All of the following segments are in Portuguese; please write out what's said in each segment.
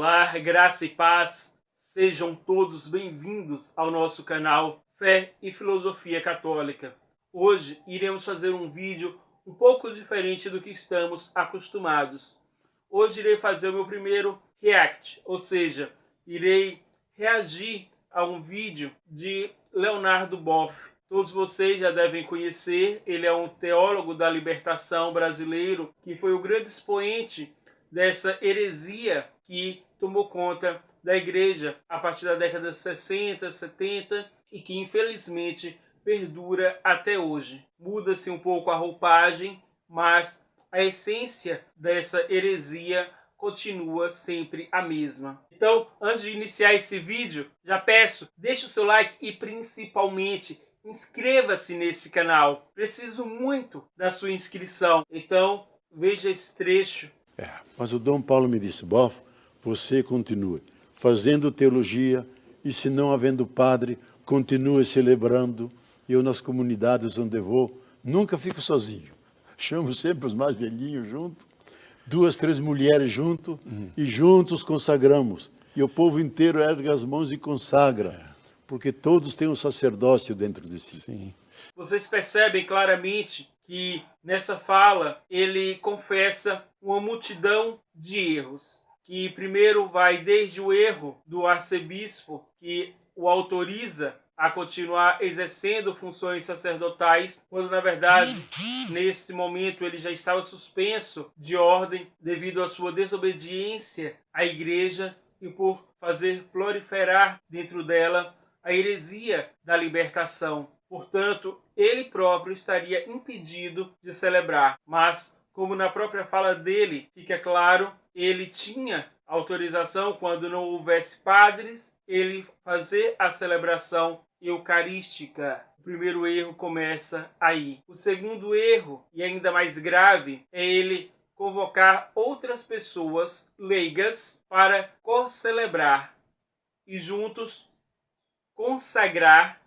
Olá, graça e paz, sejam todos bem-vindos ao nosso canal Fé e Filosofia Católica. Hoje iremos fazer um vídeo um pouco diferente do que estamos acostumados. Hoje irei fazer o meu primeiro react, ou seja, irei reagir a um vídeo de Leonardo Boff. Todos vocês já devem conhecer, ele é um teólogo da libertação brasileiro que foi o grande expoente dessa heresia que tomou conta da igreja a partir da década de 60, 70 e que infelizmente perdura até hoje. Muda-se um pouco a roupagem, mas a essência dessa heresia continua sempre a mesma. Então, antes de iniciar esse vídeo, já peço, deixe o seu like e principalmente inscreva-se nesse canal. Preciso muito da sua inscrição. Então, veja esse trecho. Mas o Dom Paulo me disse: Boff, você continue fazendo teologia e, se não havendo padre, continue celebrando. Eu, nas comunidades onde vou, nunca fico sozinho. Chamo sempre os mais velhinhos junto, 2, 3 mulheres junto, e juntos consagramos. E o povo inteiro ergue as mãos e consagra, porque todos têm um sacerdócio dentro de si. Sim. Vocês percebem claramente que nessa fala ele confessa uma multidão de erros, que primeiro vai desde o erro do arcebispo, que o autoriza a continuar exercendo funções sacerdotais, quando na verdade nesse momento ele já estava suspenso de ordem devido à sua desobediência à igreja e por fazer proliferar dentro dela a heresia da libertação. Portanto, ele próprio estaria impedido de celebrar. Mas, como na própria fala dele fica claro, ele tinha autorização, quando não houvesse padres, ele fazer a celebração eucarística. O primeiro erro começa aí. O segundo erro, e ainda mais grave, é ele convocar outras pessoas leigas para co-celebrar e juntos consagrar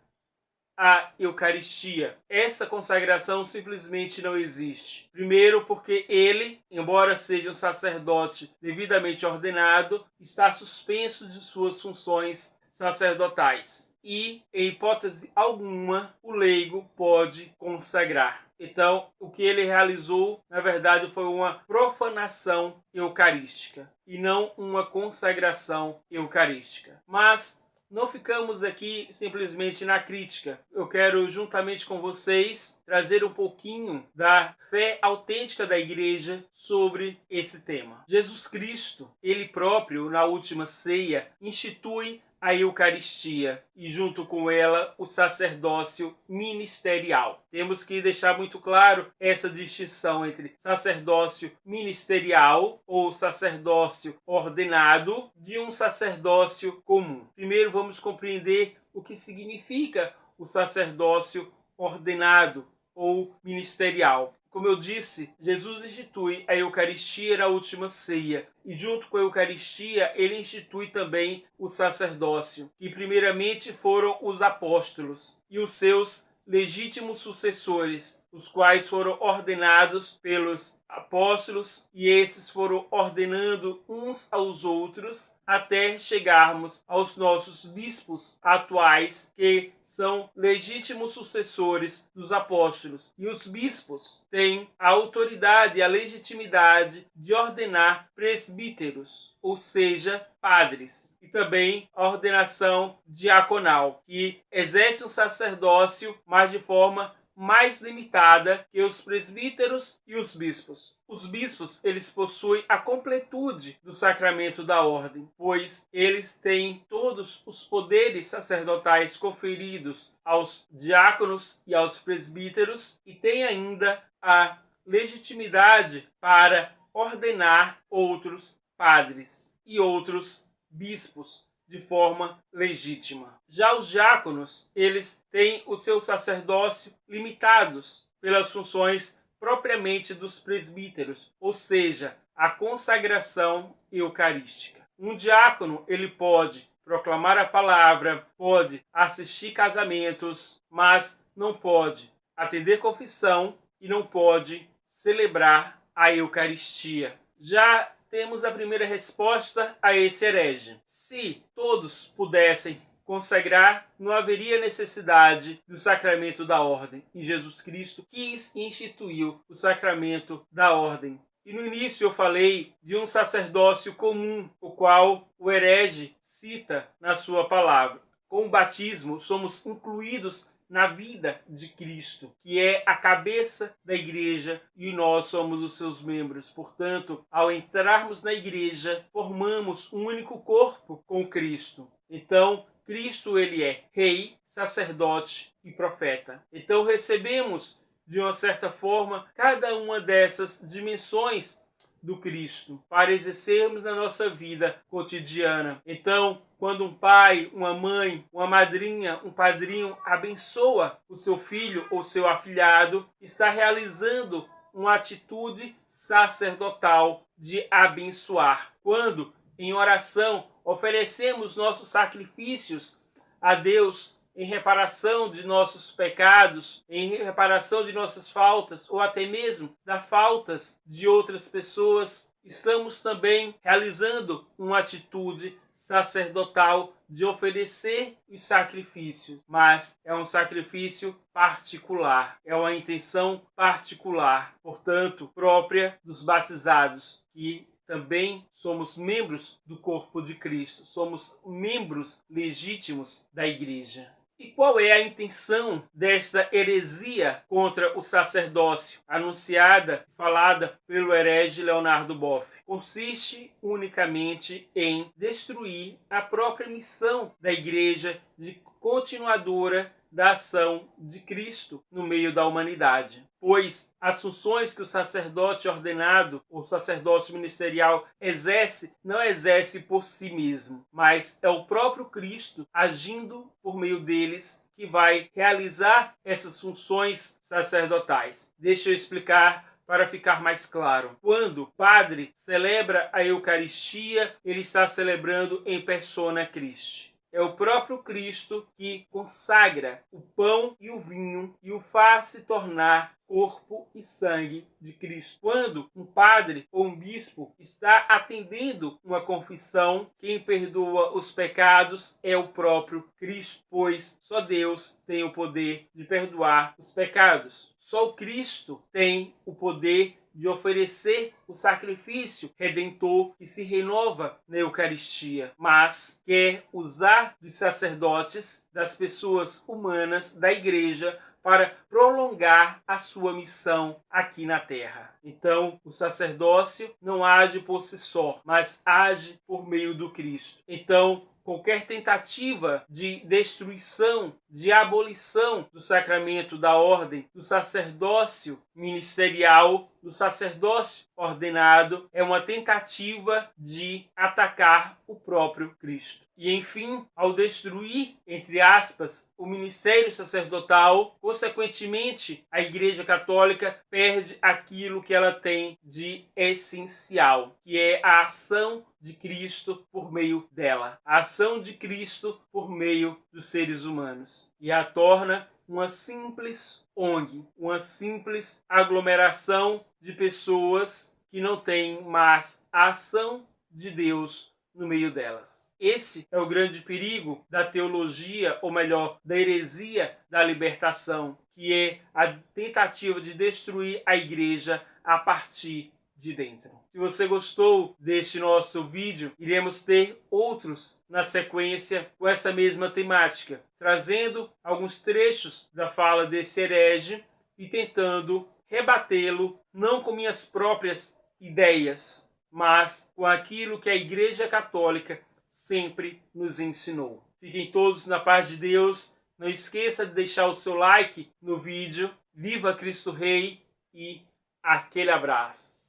a Eucaristia. Essa consagração simplesmente não existe. Primeiro porque ele, embora seja um sacerdote devidamente ordenado, está suspenso de suas funções sacerdotais. E, em hipótese alguma, o leigo pode consagrar. Então, o que ele realizou, na verdade, foi uma profanação eucarística e não uma consagração eucarística. Mas não ficamos aqui simplesmente na crítica. Eu quero, juntamente com vocês, trazer um pouquinho da fé autêntica da igreja sobre esse tema. Jesus Cristo, ele próprio, na última ceia, institui a Eucaristia e, junto com ela, o sacerdócio ministerial. Temos que deixar muito claro essa distinção entre sacerdócio ministerial ou sacerdócio ordenado de um sacerdócio comum. Primeiro vamos compreender o que significa o sacerdócio ordenado ou ministerial. Como eu disse, Jesus institui a Eucaristia na última ceia e, junto com a Eucaristia, ele institui também o sacerdócio, que primeiramente foram os apóstolos e os seus legítimos sucessores, os quais foram ordenados pelos apóstolos, e esses foram ordenando uns aos outros até chegarmos aos nossos bispos atuais, que são legítimos sucessores dos apóstolos. E os bispos têm a autoridade e a legitimidade de ordenar presbíteros, ou seja, padres, e também a ordenação diaconal, que exerce um sacerdócio, mas de forma mais limitada que os presbíteros e os bispos. Os bispos, eles possuem a completude do sacramento da ordem, pois eles têm todos os poderes sacerdotais conferidos aos diáconos e aos presbíteros e têm ainda a legitimidade para ordenar outros padres e outros bispos de forma legítima. Já os diáconos, eles têm o seu sacerdócio limitados pelas funções propriamente dos presbíteros, ou seja, a consagração eucarística. Um diácono, ele pode proclamar a palavra, pode assistir casamentos, mas não pode atender confissão e não pode celebrar a Eucaristia. Já temos a primeira resposta a esse herege. Se todos pudessem consagrar, não haveria necessidade do sacramento da ordem. E Jesus Cristo quis e instituiu o sacramento da ordem. E no início eu falei de um sacerdócio comum, o qual o herege cita na sua palavra. Com o batismo, somos incluídos na vida de Cristo, que é a cabeça da igreja, e nós somos os seus membros. Portanto, ao entrarmos na igreja, formamos um único corpo com Cristo. Então, Cristo, ele é rei, sacerdote e profeta. Então, recebemos, de uma certa forma, cada uma dessas dimensões do Cristo para exercermos na nossa vida cotidiana. Então, quando um pai, uma mãe, uma madrinha, um padrinho abençoa o seu filho ou seu afilhado, está realizando uma atitude sacerdotal de abençoar. Quando, em oração, oferecemos nossos sacrifícios a Deus em reparação de nossos pecados, em reparação de nossas faltas, ou até mesmo das faltas de outras pessoas, estamos também realizando uma atitude sacerdotal de oferecer os sacrifícios, mas é um sacrifício particular, é uma intenção particular, portanto, própria dos batizados, que também somos membros do corpo de Cristo, somos membros legítimos da igreja. E qual é a intenção desta heresia contra o sacerdócio, anunciada e falada pelo herege Leonardo Boff? Consiste unicamente em destruir a própria missão da igreja de continuadora da ação de Cristo no meio da humanidade. Pois as funções que o sacerdote ordenado, o sacerdócio ministerial, exerce, não exerce por si mesmo, mas é o próprio Cristo agindo por meio deles que vai realizar essas funções sacerdotais. Deixa eu explicar para ficar mais claro. Quando o padre celebra a Eucaristia, ele está celebrando em persona Christi. É o próprio Cristo que consagra o pão e o vinho e o faz se tornar corpo e sangue de Cristo. Quando um padre ou um bispo está atendendo uma confissão, quem perdoa os pecados é o próprio Cristo, pois só Deus tem o poder de perdoar os pecados. Só o Cristo tem o poder de oferecer o sacrifício redentor que se renova na Eucaristia, mas quer usar dos sacerdotes, das pessoas humanas, da igreja, para prolongar a sua missão aqui na terra. Então, o sacerdócio não age por si só, mas age por meio do Cristo. Então, qualquer tentativa de destruição, de abolição do sacramento da ordem, do sacerdócio ministerial, do sacerdócio ordenado, é uma tentativa de atacar o próprio Cristo. E, enfim, ao destruir, entre aspas, o ministério sacerdotal, consequentemente, a Igreja Católica perde aquilo que ela tem de essencial, que é a ação de Cristo por meio dela. A ação de Cristo por meio dos seres humanos. E a torna uma simples ONG, uma simples aglomeração de pessoas que não têm mais a ação de Deus no meio delas. Esse é o grande perigo da teologia, ou melhor, da heresia da libertação, que é a tentativa de destruir a igreja a partir de dentro. Se você gostou deste nosso vídeo, iremos ter outros na sequência com essa mesma temática, trazendo alguns trechos da fala desse herege e tentando rebatê-lo não com minhas próprias ideias, mas com aquilo que a Igreja Católica sempre nos ensinou. Fiquem todos na paz de Deus. Não esqueça de deixar o seu like no vídeo. Viva Cristo Rei e aquele abraço.